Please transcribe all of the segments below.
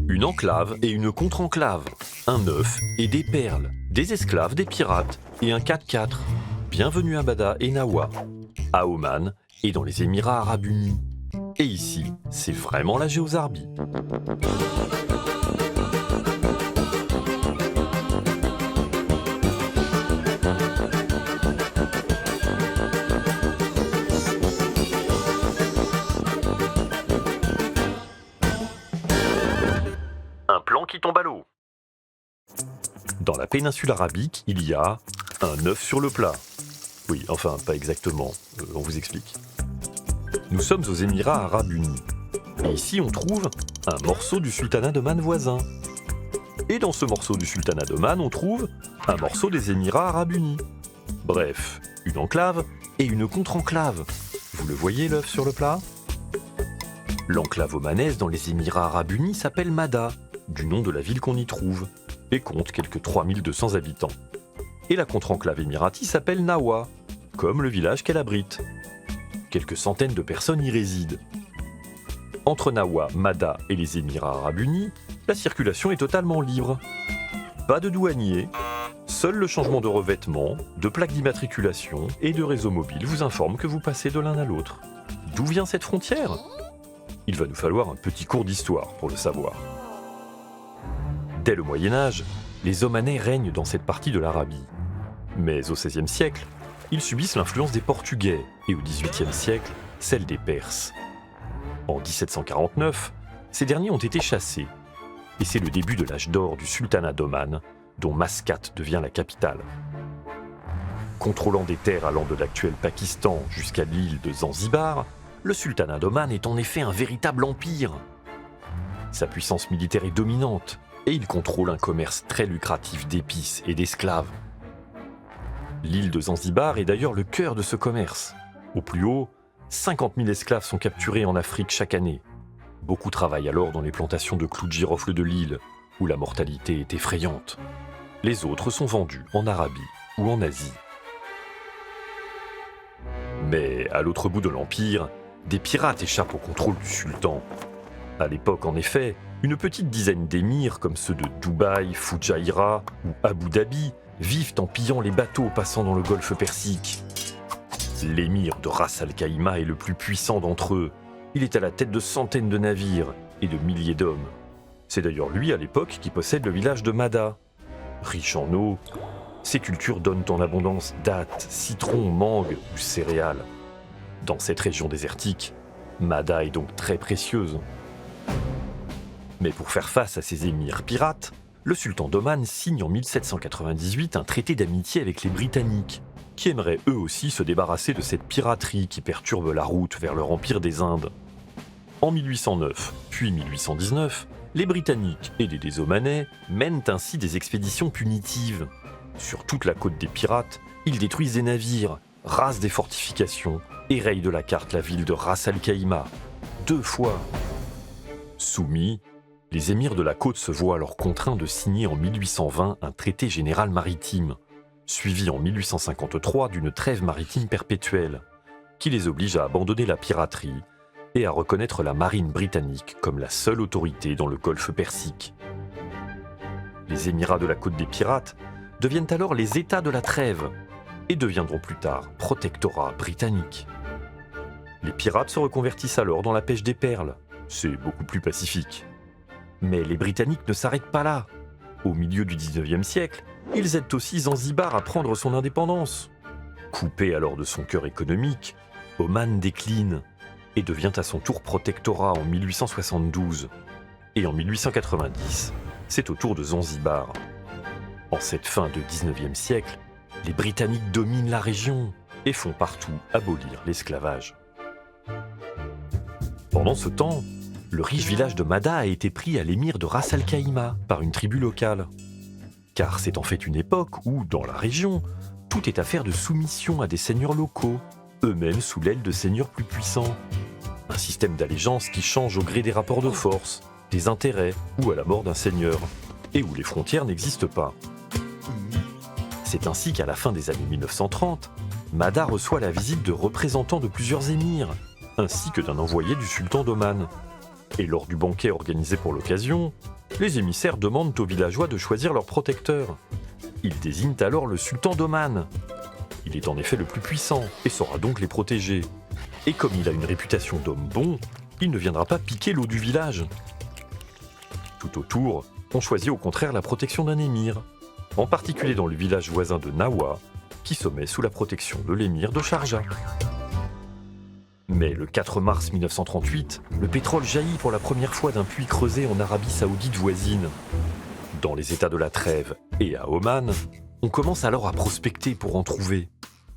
Une enclave et une contre-enclave, un œuf et des perles, des esclaves, des pirates et un 4x4. Bienvenue à Mada et Nawa, à Oman et dans les Émirats Arabes Unis. Et ici, c'est vraiment la Géozarbie. Un plan qui tombe à l'eau. Dans la péninsule arabique, il y a un œuf sur le plat. Oui, enfin, pas exactement. On vous explique. Nous sommes aux Émirats Arabes Unis. Et ici, on trouve un morceau du sultanat d'Oman voisin. Et dans ce morceau du sultanat d'Oman, on trouve un morceau des Émirats Arabes Unis. Bref, une enclave et une contre-enclave. Vous le voyez, l'œuf sur le plat ? L'enclave omanaise dans les Émirats Arabes Unis s'appelle Mada, du nom de la ville qu'on y trouve, et compte quelques 3200 habitants. Et la contre-enclave émirati s'appelle Nawa, comme le village qu'elle abrite. Quelques centaines de personnes y résident. Entre Nawa, Mada et les Émirats Arabes Unis, la circulation est totalement libre. Pas de douanier, seul le changement de revêtement, de plaque d'immatriculation et de réseau mobile vous informe que vous passez de l'un à l'autre. D'où vient cette frontière ? Il va nous falloir un petit cours d'histoire pour le savoir. Dès le Moyen-Âge, les Omanais règnent dans cette partie de l'Arabie. Mais au XVIe siècle, ils subissent l'influence des Portugais et au XVIIIe siècle, celle des Perses. En 1749, ces derniers ont été chassés. Et c'est le début de l'âge d'or du sultanat d'Oman, dont Mascate devient la capitale. Contrôlant des terres allant de l'actuel Pakistan jusqu'à l'île de Zanzibar, le sultanat d'Oman est en effet un véritable empire. Sa puissance militaire est dominante et il contrôle un commerce très lucratif d'épices et d'esclaves. L'île de Zanzibar est d'ailleurs le cœur de ce commerce. Au plus haut, 50 000 esclaves sont capturés en Afrique chaque année. Beaucoup travaillent alors dans les plantations de clous de girofle de l'île, où la mortalité est effrayante. Les autres sont vendus en Arabie ou en Asie. Mais à l'autre bout de l'empire, des pirates échappent au contrôle du sultan. À l'époque, en effet, une petite dizaine d'émirs comme ceux de Dubaï, Fujairah ou Abu Dhabi vivent en pillant les bateaux passant dans le golfe Persique. L'émir de Ras Al Khaimah est le plus puissant d'entre eux. Il est à la tête de centaines de navires et de milliers d'hommes. C'est d'ailleurs lui, à l'époque, qui possède le village de Mada. Riche en eau, ses cultures donnent en abondance dattes, citrons, mangues ou céréales. Dans cette région désertique, Mada est donc très précieuse. Mais pour faire face à ces émirs pirates, le sultan d'Oman signe en 1798 un traité d'amitié avec les Britanniques, qui aimeraient eux aussi se débarrasser de cette piraterie qui perturbe la route vers leur empire des Indes. En 1809, puis 1819, les Britanniques aidés des Omanais mènent ainsi des expéditions punitives. Sur toute la côte des pirates, ils détruisent des navires, rasent des fortifications et rayent de la carte la ville de Ras Al Khaimah, 2 fois. Soumis, les émirs de la côte se voient alors contraints de signer en 1820 un traité général maritime, suivi en 1853 d'une trêve maritime perpétuelle, qui les oblige à abandonner la piraterie et à reconnaître la marine britannique comme la seule autorité dans le golfe Persique. Les Émirats de la côte des pirates deviennent alors les États de la trêve et deviendront plus tard protectorats britanniques. Les pirates se reconvertissent alors dans la pêche des perles, c'est beaucoup plus pacifique. Mais les Britanniques ne s'arrêtent pas là. Au milieu du 19e siècle, ils aident aussi Zanzibar à prendre son indépendance. Coupé alors de son cœur économique, Oman décline et devient à son tour protectorat en 1872. Et en 1890, c'est au tour de Zanzibar. En cette fin de 19e siècle, les Britanniques dominent la région et font partout abolir l'esclavage. Pendant ce temps, le riche village de Mada a été pris à l'émir de Ras Al Khaimah par une tribu locale. Car c'est en fait une époque où, dans la région, tout est affaire de soumission à des seigneurs locaux, eux-mêmes sous l'aile de seigneurs plus puissants. Un système d'allégeance qui change au gré des rapports de force, des intérêts ou à la mort d'un seigneur, et où les frontières n'existent pas. C'est ainsi qu'à la fin des années 1930, Mada reçoit la visite de représentants de plusieurs émirs, ainsi que d'un envoyé du sultan d'Oman. Et lors du banquet organisé pour l'occasion, les émissaires demandent aux villageois de choisir leur protecteur. Ils désignent alors le sultan d'Oman. Il est en effet le plus puissant et saura donc les protéger. Et comme il a une réputation d'homme bon, il ne viendra pas piquer l'eau du village. Tout autour, on choisit au contraire la protection d'un émir, en particulier dans le village voisin de Nawa, qui se met sous la protection de l'émir de Sharjah. Mais le 4 mars 1938, le pétrole jaillit pour la première fois d'un puits creusé en Arabie Saoudite voisine. Dans les États de la Trêve et à Oman, on commence alors à prospecter pour en trouver.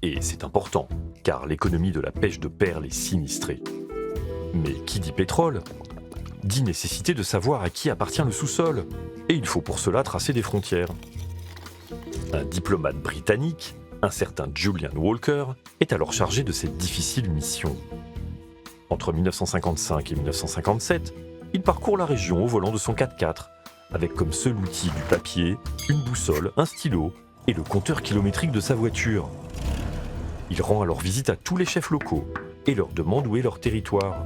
Et c'est important, car l'économie de la pêche de perles est sinistrée. Mais qui dit pétrole dit nécessité de savoir à qui appartient le sous-sol, et il faut pour cela tracer des frontières. Un diplomate britannique, un certain Julian Walker, est alors chargé de cette difficile mission. Entre 1955 et 1957, il parcourt la région au volant de son 4x4, avec comme seul outil du papier, une boussole, un stylo et le compteur kilométrique de sa voiture. Il rend alors visite à tous les chefs locaux et leur demande où est leur territoire.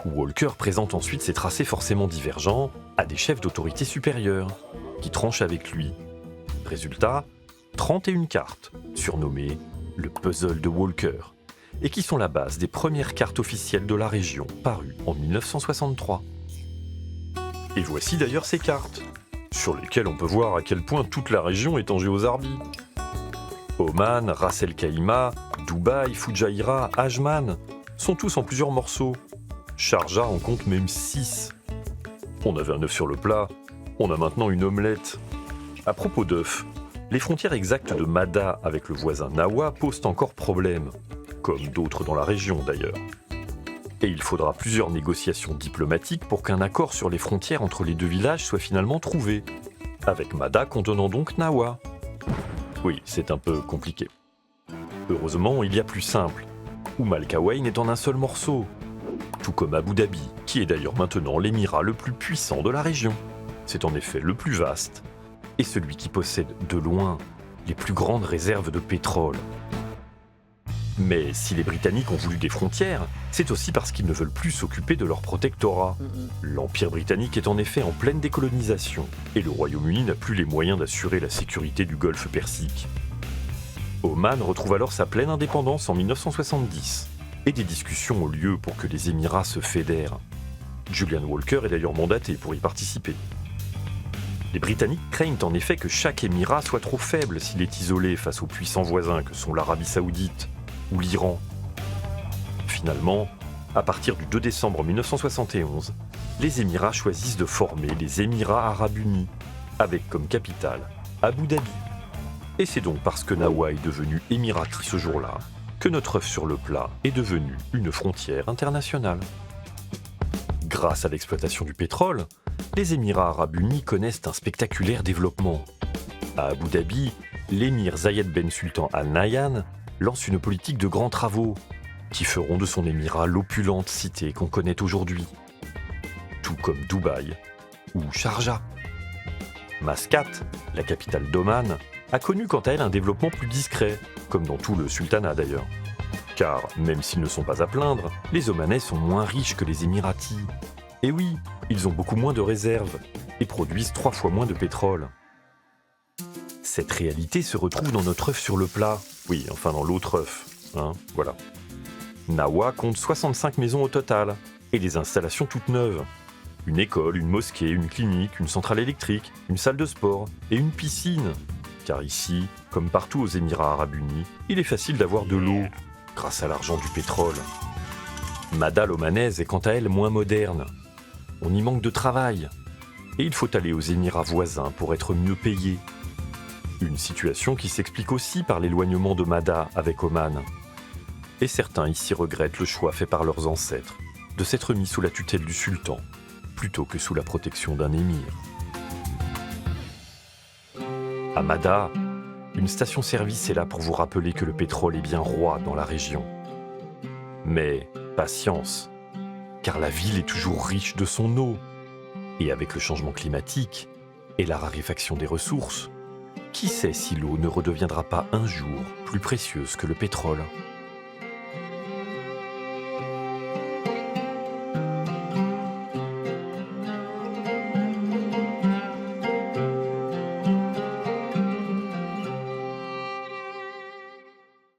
Walker présente ensuite ses tracés forcément divergents à des chefs d'autorité supérieure, qui tranchent avec lui. Résultat, 31 cartes, surnommées le puzzle de Walker, et qui sont la base des premières cartes officielles de la région, parues en 1963. Et voici d'ailleurs ces cartes, sur lesquelles on peut voir à quel point toute la région est en géozarbie. Oman, Ras El Khaimah, Dubaï, Fujairah, Ajman sont tous en plusieurs morceaux. Sharjah en compte même 6. On avait un œuf sur le plat, on a maintenant une omelette. À propos d'œufs, les frontières exactes de Mada avec le voisin Nawa posent encore problème, comme d'autres dans la région d'ailleurs. Et il faudra plusieurs négociations diplomatiques pour qu'un accord sur les frontières entre les deux villages soit finalement trouvé, avec Mada contenant donc Nawa. Oui, c'est un peu compliqué. Heureusement, il y a plus simple. Umm al-Quwain est en un seul morceau, tout comme Abu Dhabi, qui est d'ailleurs maintenant l'émirat le plus puissant de la région. C'est en effet le plus vaste, et celui qui possède de loin les plus grandes réserves de pétrole. Mais si les Britanniques ont voulu des frontières, c'est aussi parce qu'ils ne veulent plus s'occuper de leur protectorat. L'Empire britannique est en effet en pleine décolonisation, et le Royaume-Uni n'a plus les moyens d'assurer la sécurité du golfe Persique. Oman retrouve alors sa pleine indépendance en 1970, et des discussions ont lieu pour que les Émirats se fédèrent. Julian Walker est d'ailleurs mandaté pour y participer. Les Britanniques craignent en effet que chaque émirat soit trop faible s'il est isolé face aux puissants voisins que sont l'Arabie Saoudite ou l'Iran. Finalement, à partir du 2 décembre 1971, les Émirats choisissent de former les Émirats Arabes Unis, avec comme capitale Abu Dhabi. Et c'est donc parce que Nawa est devenu émirati ce jour-là que notre œuf sur le plat est devenu une frontière internationale. Grâce à l'exploitation du pétrole, les Émirats Arabes Unis connaissent un spectaculaire développement. À Abu Dhabi, l'émir Zayed Ben Sultan Al Nahyan lance une politique de grands travaux qui feront de son émirat l'opulente cité qu'on connaît aujourd'hui, tout comme Dubaï ou Sharjah. Mascate, la capitale d'Oman, a connu quant à elle un développement plus discret, comme dans tout le sultanat d'ailleurs. Car, même s'ils ne sont pas à plaindre, les Omanais sont moins riches que les Émiratis. Et oui, ils ont beaucoup moins de réserves et produisent 3 fois moins de pétrole. Cette réalité se retrouve dans notre œuf sur le plat. Oui, enfin dans l'autre œuf, voilà. Nawa compte 65 maisons au total, et des installations toutes neuves. Une école, une mosquée, une clinique, une centrale électrique, une salle de sport et une piscine. Car ici, comme partout aux Émirats Arabes Unis, il est facile d'avoir de l'eau, grâce à l'argent du pétrole. Mada l'omanaise est quant à elle moins moderne. On y manque de travail, et il faut aller aux Émirats voisins pour être mieux payé. Une situation qui s'explique aussi par l'éloignement de Mada avec Oman. Et certains ici regrettent le choix fait par leurs ancêtres de s'être mis sous la tutelle du sultan, plutôt que sous la protection d'un émir. À Mada, une station-service est là pour vous rappeler que le pétrole est bien roi dans la région. Mais patience, car la ville est toujours riche de son eau. Et avec le changement climatique et la raréfaction des ressources, qui sait si l'eau ne redeviendra pas un jour plus précieuse que le pétrole ?